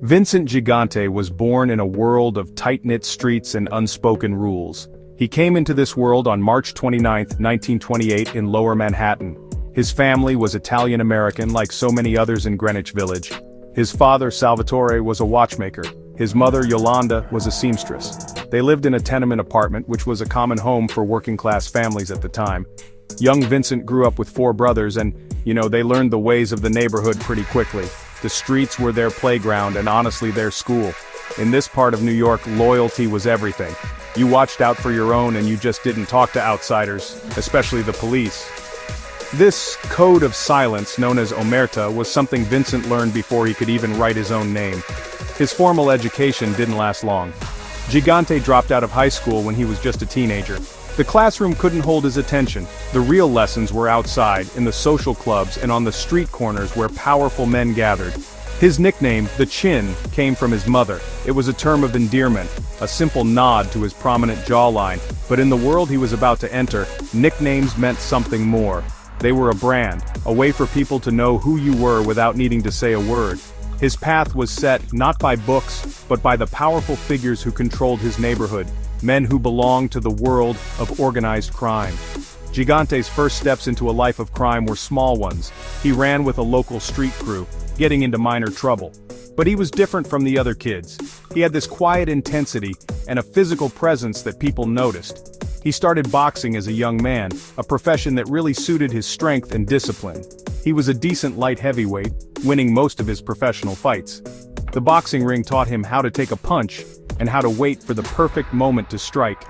Vincent Gigante was born in a world of tight-knit streets and unspoken rules. He came into this world on March 29, 1928 in Lower Manhattan. His family was Italian-American like so many others in Greenwich Village. His father, Salvatore, was a watchmaker. His mother, Yolanda, was a seamstress. They lived in a tenement apartment which was a common home for working-class families at the time. Young Vincent grew up with 4 brothers and, they learned the ways of the neighborhood pretty quickly. The streets were their playground and honestly their school. In this part of New York, loyalty was everything. You watched out for your own and you just didn't talk to outsiders, especially the police. This code of silence, known as omerta, was something Vincent learned before he could even write his own name. His formal education didn't last long. Gigante dropped out of high school when he was just a teenager. The classroom couldn't hold his attention. The real lessons were outside, in the social clubs and on the street corners where powerful men gathered. His nickname, the Chin, came from his mother. It was a term of endearment, a simple nod to his prominent jawline, but in the world he was about to enter, nicknames meant something more. They were a brand, a way for people to know who you were without needing to say a word. His path was set not by books, but by the powerful figures who controlled his neighborhood, men who belonged to the world of organized crime. Gigante's first steps into a life of crime were small ones. He ran with a local street crew, getting into minor trouble. But he was different from the other kids. He had this quiet intensity and a physical presence that people noticed. He started boxing as a young man, a profession that really suited his strength and discipline. He was a decent light heavyweight, winning most of his professional fights. The boxing ring taught him how to take a punch and how to wait for the perfect moment to strike.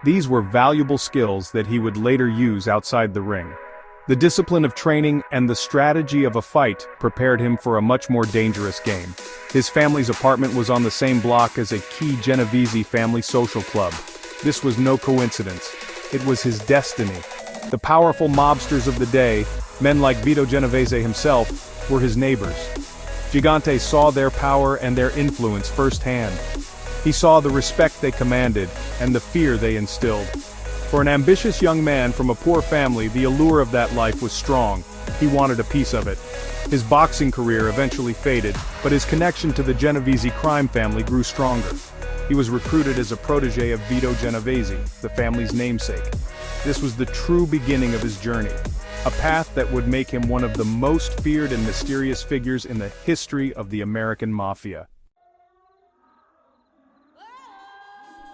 These were valuable skills that he would later use outside the ring. The discipline of training and the strategy of a fight prepared him for a much more dangerous game. His family's apartment was on the same block as a key Genovese family social club. This was no coincidence. It was his destiny. The powerful mobsters of the day, men like Vito Genovese himself, were his neighbors. Gigante saw their power and their influence firsthand. He saw the respect they commanded and the fear they instilled. For an ambitious young man from a poor family, the allure of that life was strong. He wanted a piece of it. His boxing career eventually faded, but his connection to the Genovese crime family grew stronger. He was recruited as a protege of Vito Genovese, the family's namesake. This was the true beginning of his journey, a path that would make him one of the most feared and mysterious figures in the history of the American Mafia.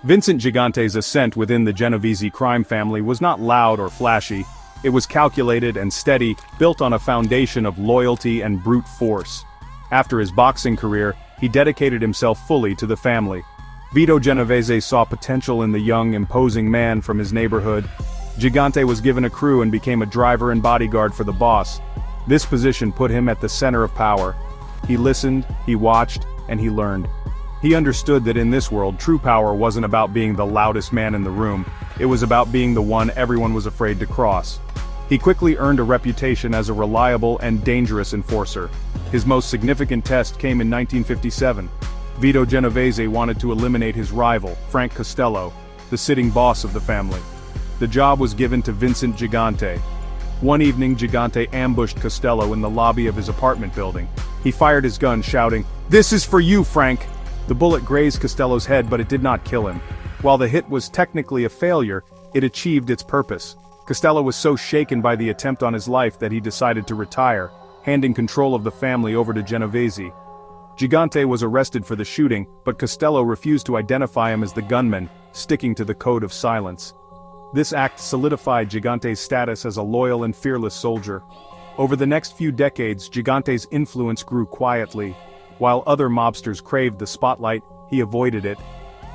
Vincent Gigante's ascent within the Genovese crime family was not loud or flashy. It was calculated and steady, built on a foundation of loyalty and brute force. After his boxing career, he dedicated himself fully to the family. Vito Genovese saw potential in the young, imposing man from his neighborhood. Gigante was given a crew and became a driver and bodyguard for the boss. This position put him at the center of power. He listened, he watched, and he learned. He understood that in this world, true power wasn't about being the loudest man in the room. It was about being the one everyone was afraid to cross. He quickly earned a reputation as a reliable and dangerous enforcer. His most significant test came in 1957. Vito Genovese wanted to eliminate his rival, Frank Costello, the sitting boss of the family. The job was given to Vincent Gigante. One evening, Gigante ambushed Costello in the lobby of his apartment building. He fired his gun, shouting, "This is for you, Frank!" The bullet grazed Costello's head, but it did not kill him. While the hit was technically a failure, it achieved its purpose. Costello was so shaken by the attempt on his life that he decided to retire, handing control of the family over to Genovese. Gigante was arrested for the shooting, but Costello refused to identify him as the gunman, sticking to the code of silence. This act solidified Gigante's status as a loyal and fearless soldier. Over the next few decades, Gigante's influence grew quietly. While other mobsters craved the spotlight, he avoided it.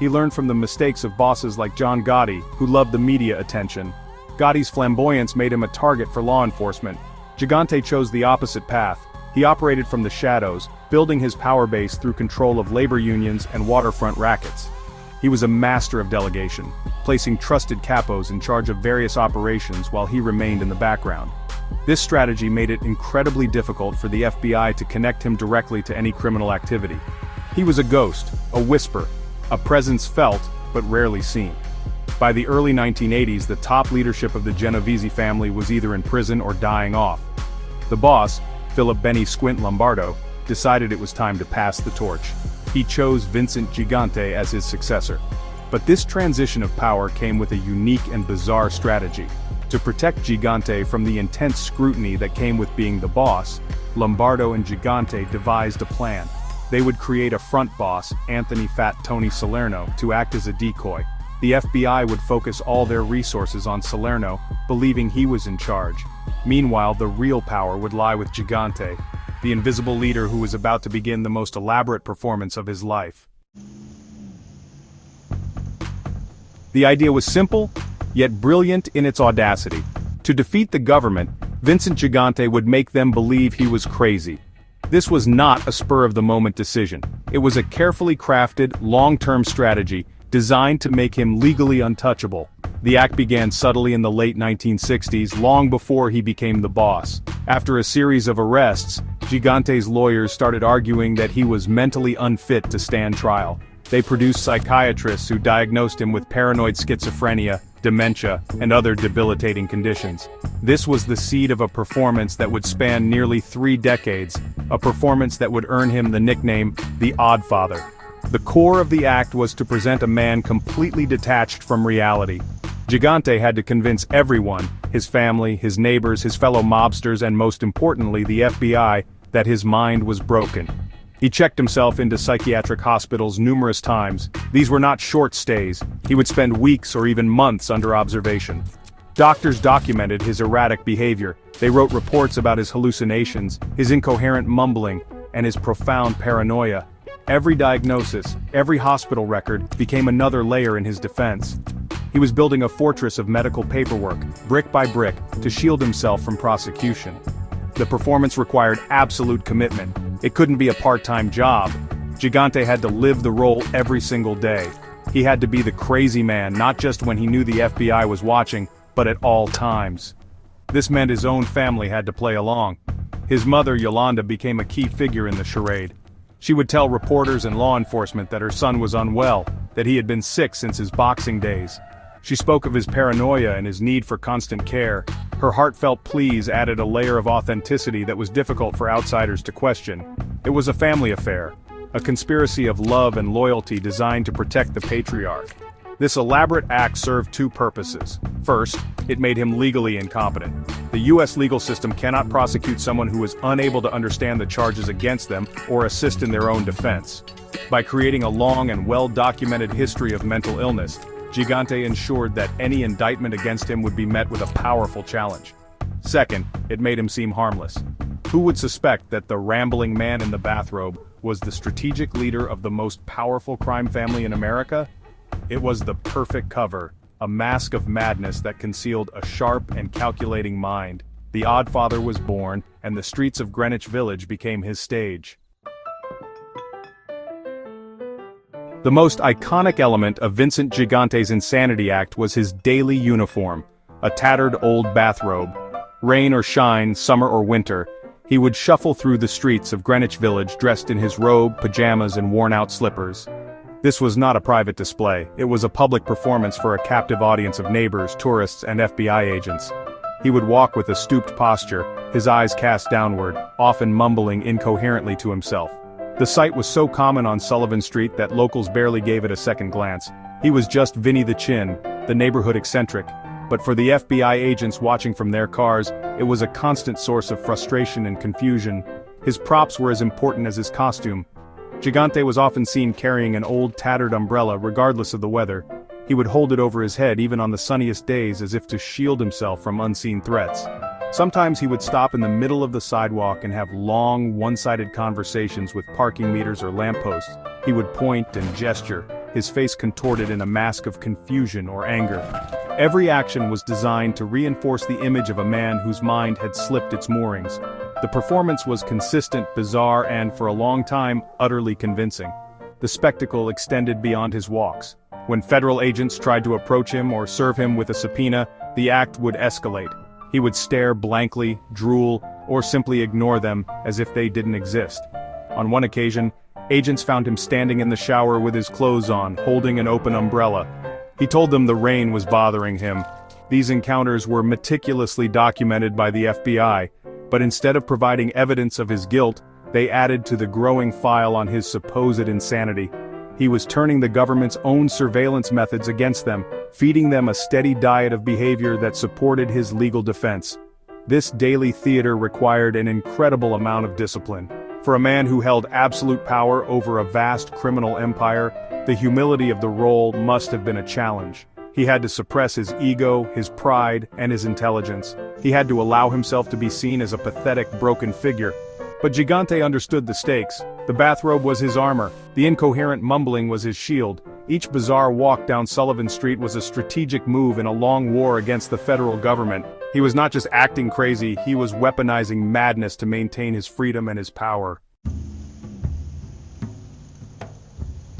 He learned from the mistakes of bosses like John Gotti, who loved the media attention. Gotti's flamboyance made him a target for law enforcement. Gigante chose the opposite path. He operated from the shadows, building his power base through control of labor unions and waterfront rackets. He was a master of delegation, placing trusted capos in charge of various operations while he remained in the background. This strategy made it incredibly difficult for the FBI to connect him directly to any criminal activity. He was a ghost, a whisper, a presence felt but rarely seen. By the early 1980s, the top leadership of the Genovese family was either in prison or dying off. The boss, Philip Benny Squint Lombardo, decided it was time to pass the torch. he chose Vincent Gigante as his successor. But this transition of power came with a unique and bizarre strategy. To protect Gigante from the intense scrutiny that came with being the boss, Lombardo and Gigante devised a plan. They would create a front boss, Anthony "Fat Tony" Salerno, to act as a decoy. The FBI would focus all their resources on Salerno, believing he was in charge. Meanwhile, the real power would lie with Gigante, the invisible leader who was about to begin the most elaborate performance of his life. The idea was simple, yet brilliant in its audacity. To defeat the government, Vincent Gigante would make them believe he was crazy. This was not a spur-of-the-moment decision. It was a carefully crafted, long-term strategy designed to make him legally untouchable. The act began subtly in the late 1960s, long before he became the boss. After a series of arrests, Gigante's lawyers started arguing that he was mentally unfit to stand trial. They produced psychiatrists who diagnosed him with paranoid schizophrenia, dementia, and other debilitating conditions. This was the seed of a performance that would span nearly 3 decades, a performance that would earn him the nickname, the Oddfather. The core of the act was to present a man completely detached from reality. Gigante had to convince everyone, his family, his neighbors, his fellow mobsters, and most importantly the FBI, that his mind was broken. He checked himself into psychiatric hospitals numerous times. These were not short stays. He would spend weeks or even months under observation. Doctors documented his erratic behavior. They wrote reports about his hallucinations, his incoherent mumbling, and his profound paranoia. Every diagnosis, every hospital record, became another layer in his defense. He was building a fortress of medical paperwork, brick by brick, to shield himself from prosecution. The performance required absolute commitment. It couldn't be a part-time job. Gigante had to live the role every single day. He had to be the crazy man, not just when he knew the FBI was watching, but at all times. This meant his own family had to play along. His mother, Yolanda, became a key figure in the charade. She would tell reporters and law enforcement that her son was unwell, that he had been sick since his boxing days. She spoke of his paranoia and his need for constant care. Her heartfelt pleas added a layer of authenticity that was difficult for outsiders to question. It was a family affair, a conspiracy of love and loyalty designed to protect the patriarch. This elaborate act served 2 purposes. First, it made him legally incompetent. The U.S. legal system cannot prosecute someone who is unable to understand the charges against them or assist in their own defense. By creating a long and well-documented history of mental illness, Gigante ensured that any indictment against him would be met with a powerful challenge. Second, it made him seem harmless. Who would suspect that the rambling man in the bathrobe was the strategic leader of the most powerful crime family in America? It was the perfect cover, a mask of madness that concealed a sharp and calculating mind. The Oddfather was born, and the streets of Greenwich Village became his stage. The most iconic element of Vincent Gigante's insanity act was his daily uniform, a tattered old bathrobe. Rain or shine, summer or winter, he would shuffle through the streets of Greenwich Village dressed in his robe, pajamas, and worn-out slippers. This was not a private display. It was a public performance for a captive audience of neighbors, tourists, and FBI agents. He would walk with a stooped posture, his eyes cast downward, often mumbling incoherently to himself. The sight was so common on Sullivan Street that locals barely gave it a second glance. He was just Vinny the Chin, the neighborhood eccentric. But for the FBI agents watching from their cars, it was a constant source of frustration and confusion. His props were as important as his costume. Gigante was often seen carrying an old tattered umbrella regardless of the weather. He would hold it over his head even on the sunniest days as if to shield himself from unseen threats. Sometimes he would stop in the middle of the sidewalk and have long, one-sided conversations with parking meters or lampposts. He would point and gesture, his face contorted in a mask of confusion or anger. Every action was designed to reinforce the image of a man whose mind had slipped its moorings. The performance was consistent, bizarre, and, for a long time, utterly convincing. The spectacle extended beyond his walks. When federal agents tried to approach him or serve him with a subpoena, the act would escalate. He would stare blankly, drool, or simply ignore them as if they didn't exist. On one occasion, agents found him standing in the shower with his clothes on, holding an open umbrella. He told them the rain was bothering him. These encounters were meticulously documented by the FBI, but instead of providing evidence of his guilt, They added to the growing file on his supposed insanity. He was turning the government's own surveillance methods against them, feeding them a steady diet of behavior that supported his legal defense. This daily theater required an incredible amount of discipline. For a man who held absolute power over a vast criminal empire, the humility of the role must have been a challenge. He had to suppress his ego, his pride, and his intelligence. He had to allow himself to be seen as a pathetic, broken figure. But Gigante understood the stakes. The bathrobe was his armor, the incoherent mumbling was his shield. Each bizarre walk down Sullivan Street was a strategic move in a long war against the federal government. He was not just acting crazy, he was weaponizing madness to maintain his freedom and his power.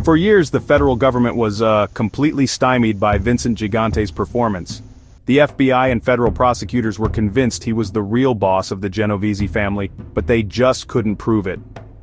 For years, the federal government was completely stymied by Vincent Gigante's performance. The FBI and federal prosecutors were convinced he was the real boss of the Genovese family, but they just couldn't prove it.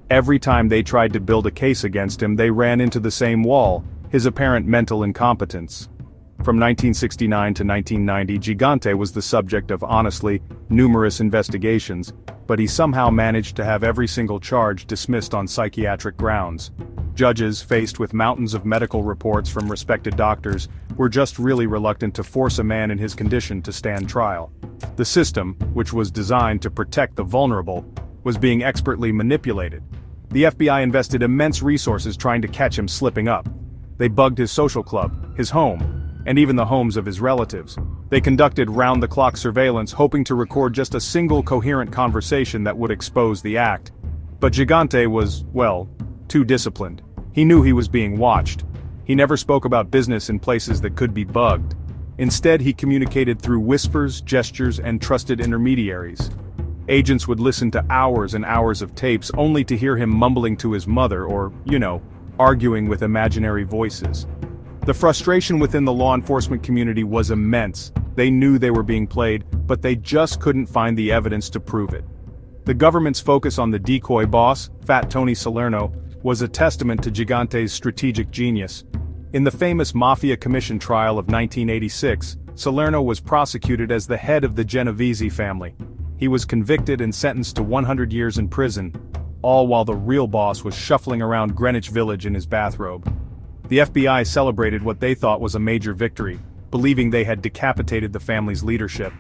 Every time they tried to build a case against him, they ran into the same wall: his apparent mental incompetence. From 1969 to 1990, Gigante was the subject of, honestly, numerous investigations, but he somehow managed to have every single charge dismissed on psychiatric grounds. Judges, faced with mountains of medical reports from respected doctors, were just really reluctant to force a man in his condition to stand trial. The system, which was designed to protect the vulnerable, was being expertly manipulated. The FBI invested immense resources trying to catch him slipping up. They bugged his social club, his home, and even the homes of his relatives. They conducted round-the-clock surveillance, hoping to record just a single coherent conversation that would expose the act. But Gigante was, well, too disciplined. He knew he was being watched. He never spoke about business in places that could be bugged. Instead, he communicated through whispers, gestures, and trusted intermediaries. Agents would listen to hours and hours of tapes only to hear him mumbling to his mother or, arguing with imaginary voices. The frustration within the law enforcement community was immense. They knew they were being played, but they just couldn't find the evidence to prove it. The government's focus on the decoy boss, Fat Tony Salerno, was a testament to Gigante's strategic genius. In the famous Mafia Commission trial of 1986, Salerno was prosecuted as the head of the Genovese family. He was convicted and sentenced to 100 years in prison, all while the real boss was shuffling around Greenwich Village in his bathrobe. The FBI celebrated what they thought was a major victory, believing they had decapitated the family's leadership.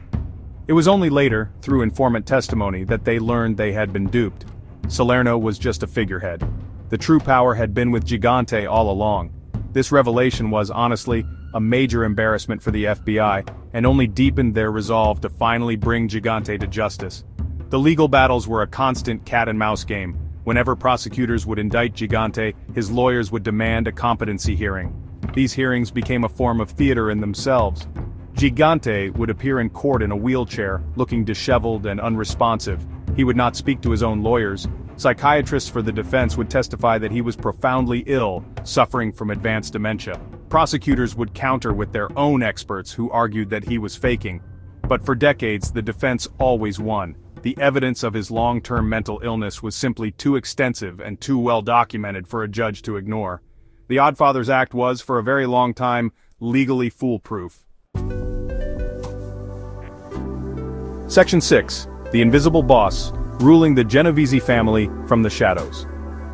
It was only later, through informant testimony, that they learned they had been duped. Salerno was just a figurehead. The true power had been with Gigante all along. This revelation was, honestly, a major embarrassment for the FBI, and only deepened their resolve to finally bring Gigante to justice. The legal battles were a constant cat-and-mouse game. Whenever prosecutors would indict Gigante, his lawyers would demand a competency hearing. These hearings became a form of theater in themselves. Gigante would appear in court in a wheelchair, looking disheveled and unresponsive. He would not speak to his own lawyers. Psychiatrists for the defense would testify that he was profoundly ill, suffering from advanced dementia. Prosecutors would counter with their own experts who argued that he was faking. But for decades, the defense always won. The evidence of his long-term mental illness was simply too extensive and too well documented for a judge to ignore. The Oddfather's Act was, for a very long time, legally foolproof. Section 6. The Invisible Boss, ruling the Genovese family from the shadows.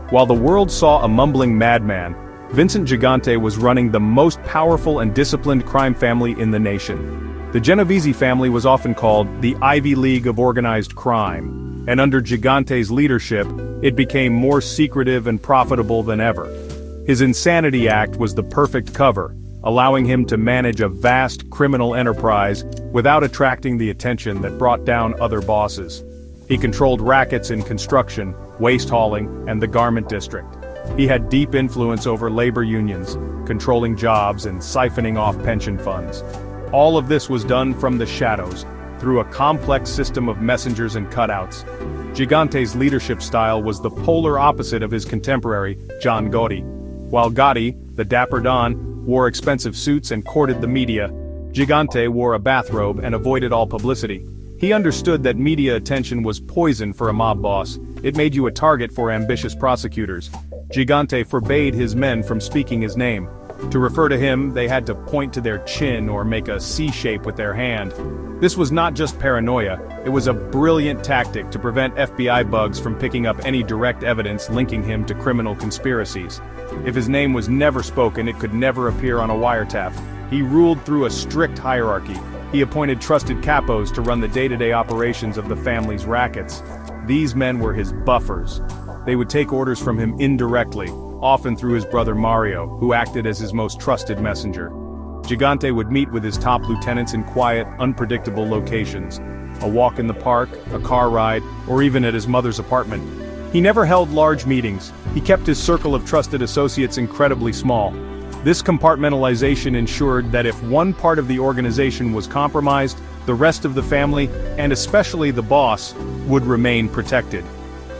While the world saw a mumbling madman, Vincent Gigante was running the most powerful and disciplined crime family in the nation. The Genovese family was often called the Ivy League of organized crime, and under Gigante's leadership, it became more secretive and profitable than ever. His Insanity Act was the perfect cover, allowing him to manage a vast criminal enterprise without attracting the attention that brought down other bosses. He controlled rackets in construction, waste hauling, and the garment district. He had deep influence over labor unions, controlling jobs and siphoning off pension funds. All of this was done from the shadows, through a complex system of messengers and cutouts. Gigante's leadership style was the polar opposite of his contemporary, John Gotti. While Gotti, the dapper Don, wore expensive suits and courted the media, Gigante wore a bathrobe and avoided all publicity. He understood that media attention was poison for a mob boss. It made you a target for ambitious prosecutors. Gigante forbade his men from speaking his name. To refer to him, they had to point to their chin or make a C shape with their hand. This was not just paranoia, it was a brilliant tactic to prevent FBI bugs from picking up any direct evidence linking him to criminal conspiracies. If his name was never spoken, it could never appear on a wiretap. He ruled through a strict hierarchy. He appointed trusted capos to run the day-to-day operations of the family's rackets. These men were his buffers. They would take orders from him indirectly, often through his brother Mario, who acted as his most trusted messenger. Gigante would meet with his top lieutenants in quiet, unpredictable locations. A walk in the park, a car ride, or even at his mother's apartment. He never held large meetings. He kept his circle of trusted associates incredibly small. This compartmentalization ensured that if one part of the organization was compromised, the rest of the family, and especially the boss, would remain protected.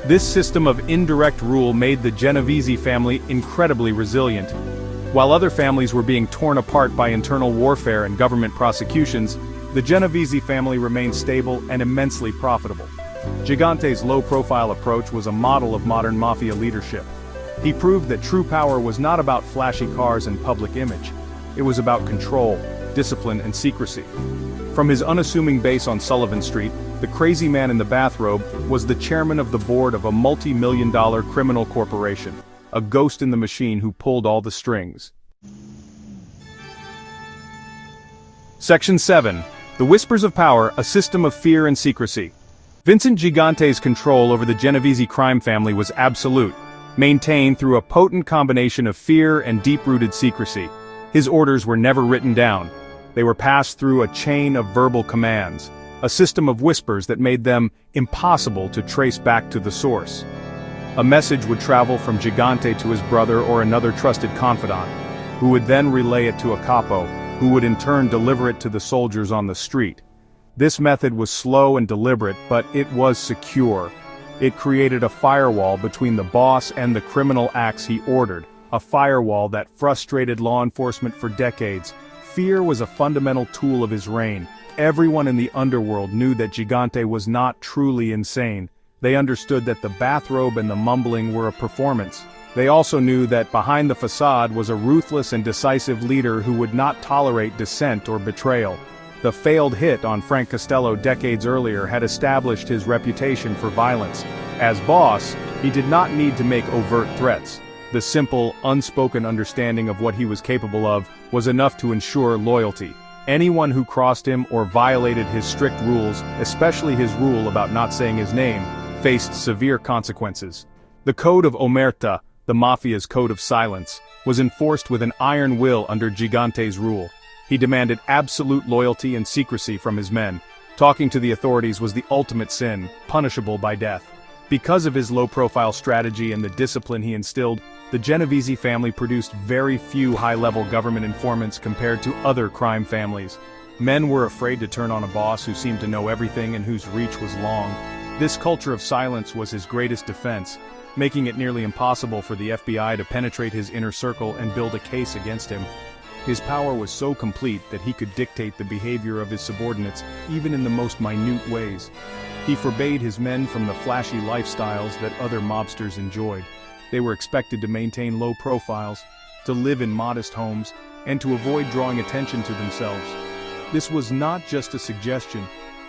This system of indirect rule made the Genovese family incredibly resilient. While other families were being torn apart by internal warfare and government prosecutions, the Genovese family remained stable and immensely profitable. Gigante's low-profile approach was a model of modern mafia leadership. He proved that true power was not about flashy cars and public image. It was about control, discipline, and secrecy. From his unassuming base on Sullivan Street, the crazy man in the bathrobe was the chairman of the board of a multi-million-dollar criminal corporation, a ghost in the machine who pulled all the strings. Section 7. The Whispers of Power, a System of Fear and Secrecy. Vincent Gigante's control over the Genovese crime family was absolute, maintained through a potent combination of fear and deep-rooted secrecy. His orders were never written down. They were passed through a chain of verbal commands, a system of whispers that made them impossible to trace back to the source. A message would travel from Gigante to his brother or another trusted confidant, who would then relay it to a capo, who would in turn deliver it to the soldiers on the street. This method was slow and deliberate, but it was secure. It created a firewall between the boss and the criminal acts he ordered, a firewall that frustrated law enforcement for decades. Fear was a fundamental tool of his reign. Everyone in the underworld knew that Gigante was not truly insane. They understood that the bathrobe and the mumbling were a performance. They also knew that behind the façade was a ruthless and decisive leader who would not tolerate dissent or betrayal. The failed hit on Frank Costello decades earlier had established his reputation for violence. As boss, he did not need to make overt threats. The simple, unspoken understanding of what he was capable of was enough to ensure loyalty. Anyone who crossed him or violated his strict rules, especially his rule about not saying his name, faced severe consequences. The Code of Omerta, the Mafia's code of silence, was enforced with an iron will under Gigante's rule. He demanded absolute loyalty and secrecy from his men. Talking to the authorities was the ultimate sin, punishable by death. Because of his low-profile strategy and the discipline he instilled, the Genovese family produced very few high-level government informants compared to other crime families. Men were afraid to turn on a boss who seemed to know everything and whose reach was long. This culture of silence was his greatest defense, making it nearly impossible for the FBI to penetrate his inner circle and build a case against him. His power was so complete that he could dictate the behavior of his subordinates, even in the most minute ways. He forbade his men from the flashy lifestyles that other mobsters enjoyed. They were expected to maintain low profiles, to live in modest homes, and to avoid drawing attention to themselves. This was not just a suggestion,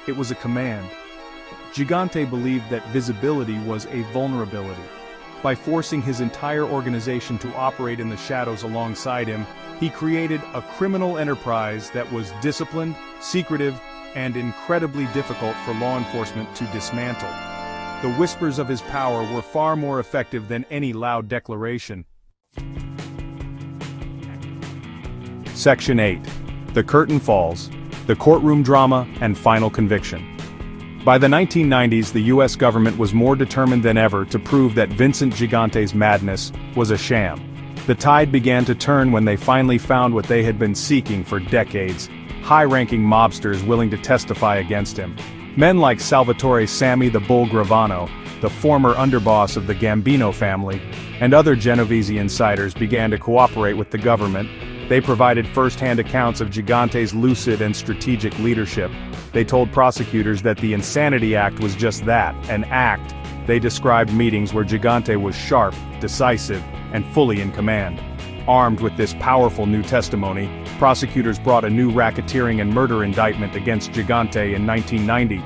it was a command. Gigante believed that visibility was a vulnerability. By forcing his entire organization to operate in the shadows alongside him, he created a criminal enterprise that was disciplined, secretive, and incredibly difficult for law enforcement to dismantle. The whispers of his power were far more effective than any loud declaration. Section 8. The Curtain Falls, the Courtroom Drama and Final Conviction. By the 1990s, the US government was more determined than ever to prove that Vincent Gigante's madness was a sham. The tide began to turn when they finally found what they had been seeking for decades: high-ranking mobsters willing to testify against him. Men like Salvatore "Sammy the Bull" Gravano, the former underboss of the Gambino family, and other Genovese insiders began to cooperate with the government. They provided first-hand accounts of Gigante's lucid and strategic leadership. They told prosecutors that the Insanity Act was just that, an act. They described meetings where Gigante was sharp, decisive, and fully in command. Armed with this powerful new testimony, prosecutors brought a new racketeering and murder indictment against Gigante in 1990.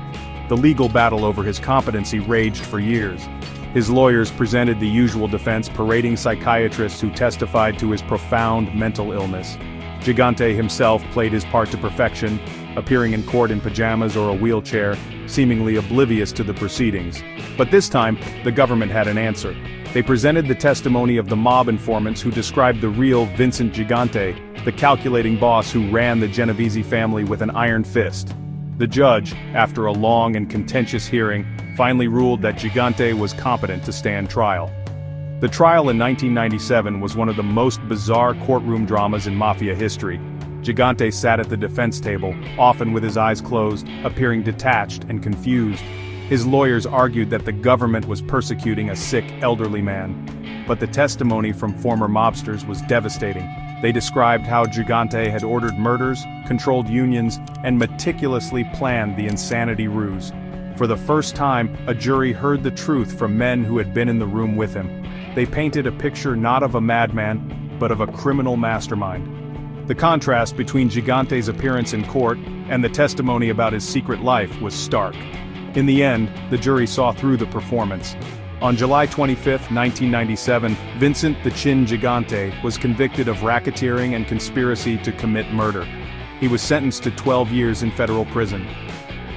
The legal battle over his competency raged for years. His lawyers presented the usual defense, parading psychiatrists who testified to his profound mental illness. Gigante himself played his part to perfection, appearing in court in pajamas or a wheelchair, seemingly oblivious to the proceedings. But this time, the government had an answer. They presented the testimony of the mob informants who described the real Vincent Gigante, the calculating boss who ran the Genovese family with an iron fist. The judge, after a long and contentious hearing, finally ruled that Gigante was competent to stand trial. The trial in 1997 was one of the most bizarre courtroom dramas in Mafia history. Gigante sat at the defense table, often with his eyes closed, appearing detached and confused. His lawyers argued that the government was persecuting a sick, elderly man. But the testimony from former mobsters was devastating. They described how Gigante had ordered murders, controlled unions, and meticulously planned the insanity ruse. For the first time, a jury heard the truth from men who had been in the room with him. They painted a picture not of a madman, but of a criminal mastermind. The contrast between Gigante's appearance in court and the testimony about his secret life was stark. In the end, the jury saw through the performance. On July 25, 1997, Vincent "the Chin" Gigante was convicted of racketeering and conspiracy to commit murder. He was sentenced to 12 years in federal prison.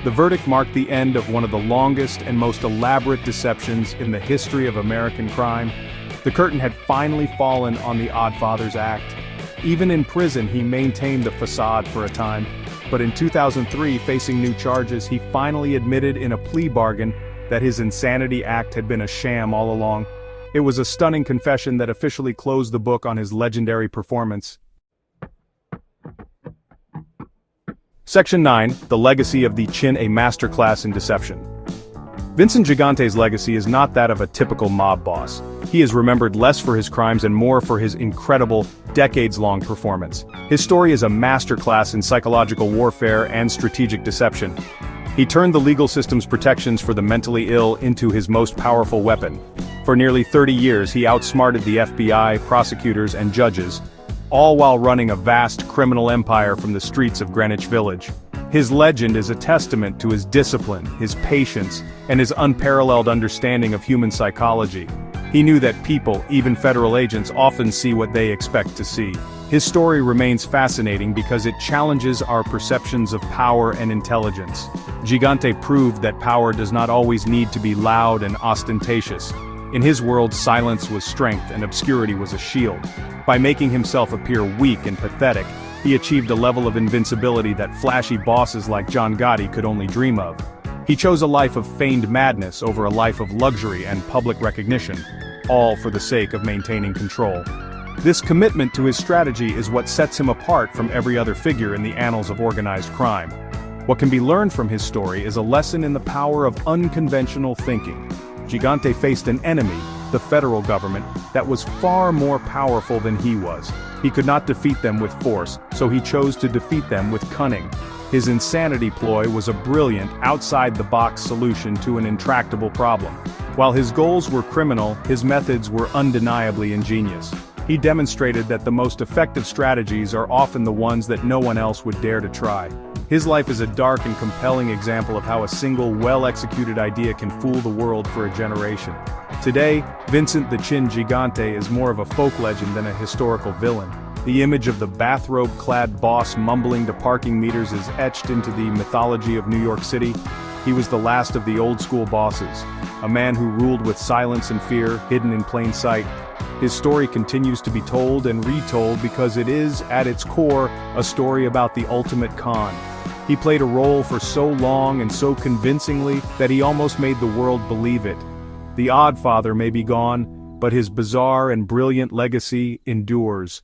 The verdict marked the end of one of the longest and most elaborate deceptions in the history of American crime. The curtain had finally fallen on the Oddfather's act. Even in prison, he maintained the façade for a time. But in 2003, facing new charges, he finally admitted in a plea bargain that his insanity act had been a sham all along. It was a stunning confession that officially closed the book on his legendary performance. Section 9, The Legacy of the Chin, a Masterclass in Deception. Vincent Gigante's legacy is not that of a typical mob boss. He is remembered less for his crimes and more for his incredible, decades-long performance. His story is a masterclass in psychological warfare and strategic deception. He turned the legal system's protections for the mentally ill into his most powerful weapon. For nearly 30 years, he outsmarted the FBI, prosecutors, and judges, all while running a vast criminal empire from the streets of Greenwich Village. His legend is a testament to his discipline, his patience, and his unparalleled understanding of human psychology. He knew that people, even federal agents, often see what they expect to see. His story remains fascinating because it challenges our perceptions of power and intelligence. Gigante proved that power does not always need to be loud and ostentatious. In his world, silence was strength and obscurity was a shield. By making himself appear weak and pathetic, he achieved a level of invincibility that flashy bosses like John Gotti could only dream of. He chose a life of feigned madness over a life of luxury and public recognition, all for the sake of maintaining control. This commitment to his strategy is what sets him apart from every other figure in the annals of organized crime. What can be learned from his story is a lesson in the power of unconventional thinking. Gigante faced an enemy, the federal government, that was far more powerful than he was. He could not defeat them with force, so he chose to defeat them with cunning. His insanity ploy was a brilliant, outside-the-box solution to an intractable problem. While his goals were criminal, his methods were undeniably ingenious. He demonstrated that the most effective strategies are often the ones that no one else would dare to try. His life is a dark and compelling example of how a single, well-executed idea can fool the world for a generation. Today, Vincent "the Chin" Gigante is more of a folk legend than a historical villain. The image of the bathrobe-clad boss mumbling to parking meters is etched into the mythology of New York City. He was the last of the old-school bosses, a man who ruled with silence and fear, hidden in plain sight. His story continues to be told and retold because it is, at its core, a story about the ultimate con. He played a role for so long and so convincingly that he almost made the world believe it. The Oddfather may be gone, but his bizarre and brilliant legacy endures.